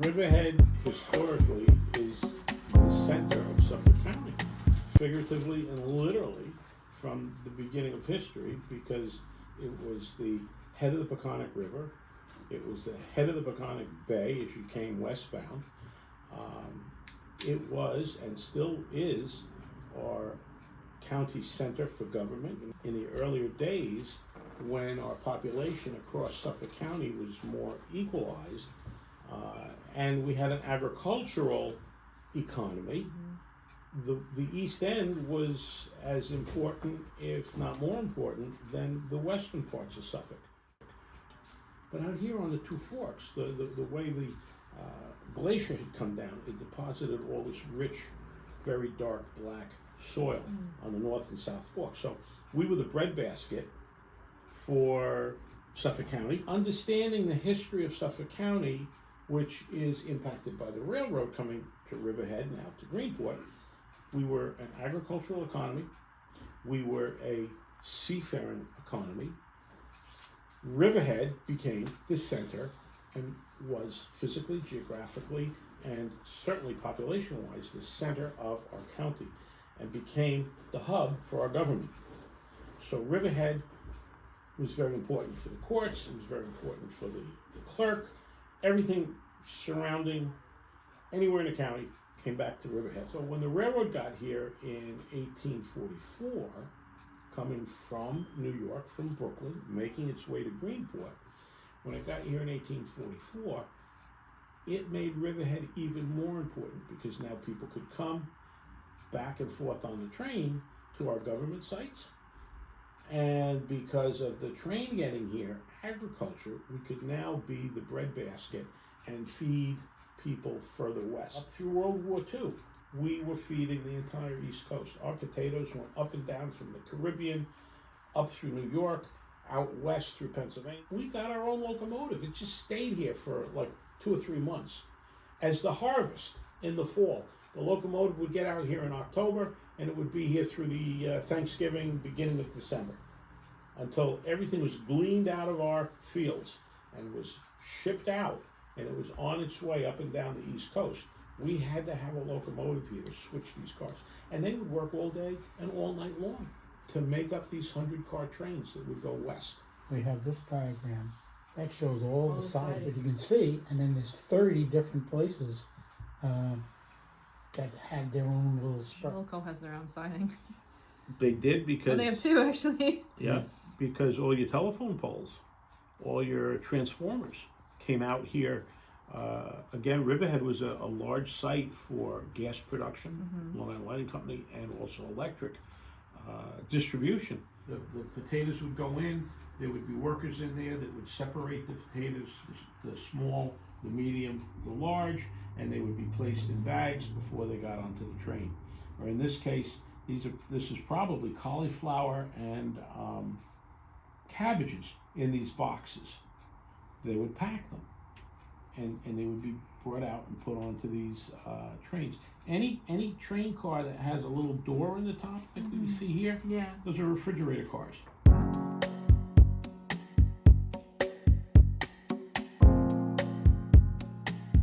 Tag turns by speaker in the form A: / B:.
A: Riverhead historically is the center of Suffolk County, figuratively and literally from the beginning of history, because it was the head of the Peconic River, it was the head of the Peconic Bay as you came westbound. It was and still is our county center for government. In the earlier days, when our population across Suffolk County was more equalized, and we had an agricultural economy, the East End was as important, if not more important, than the western parts of Suffolk. But out here on the two forks, the way the glacier had come down, it deposited all this rich, very dark black soil on the north and south fork. So we were the breadbasket for Suffolk County. Understanding the history of Suffolk County, which is impacted by the railroad coming to Riverhead, now to Greenport, we were an agricultural economy. We were a seafaring economy. Riverhead became the center and was physically, geographically, and certainly population-wise the center of our county, and became the hub for our government. So Riverhead was very important for the courts, it was very important for the clerk. Everything surrounding anywhere in the county came back to Riverhead. So when the railroad got here in 1844, coming from New York, from Brooklyn, making its way to Greenport, when it got here in 1844, it made Riverhead even more important, because now people could come back and forth on the train to our government sites. And because of the train getting here, agriculture, we could now be the breadbasket and feed people further west. Up through World War II, we were feeding the entire East Coast. Our potatoes went up and down from the Caribbean, up through New York, out west through Pennsylvania. We got our own locomotive. It just stayed here for like 2 or 3 months. As the harvest in the fall, the locomotive would get out here in October, and it would be here through the Thanksgiving, beginning of December, until everything was gleaned out of our fields and was shipped out, and it was on its way up and down the East Coast. We had to have a locomotive here to switch these cars. And they would work all day and all night long to make up these 100-car trains that would go west.
B: We have this diagram that shows all the sides, but you can see, and then there's 30 different places that had their own little spur.
C: Wilco has their own siding.
A: They did because...
C: Oh, they have 2, actually.
A: Yeah, because all your telephone poles, all your transformers came out here. Again, Riverhead was a large site for gas production, Long Island Lighting Company, and also electric distribution. The potatoes would go in, there would be workers in there that would separate the potatoes, the small, the medium, the large, and they would be placed in bags before they got onto the train. Or in this case, this is probably cauliflower and cabbages in these boxes. They would pack them, and they would be brought out and put onto these trains. Any train car that has a little door in the top, like we see here,
C: Yeah.
A: those are refrigerator cars.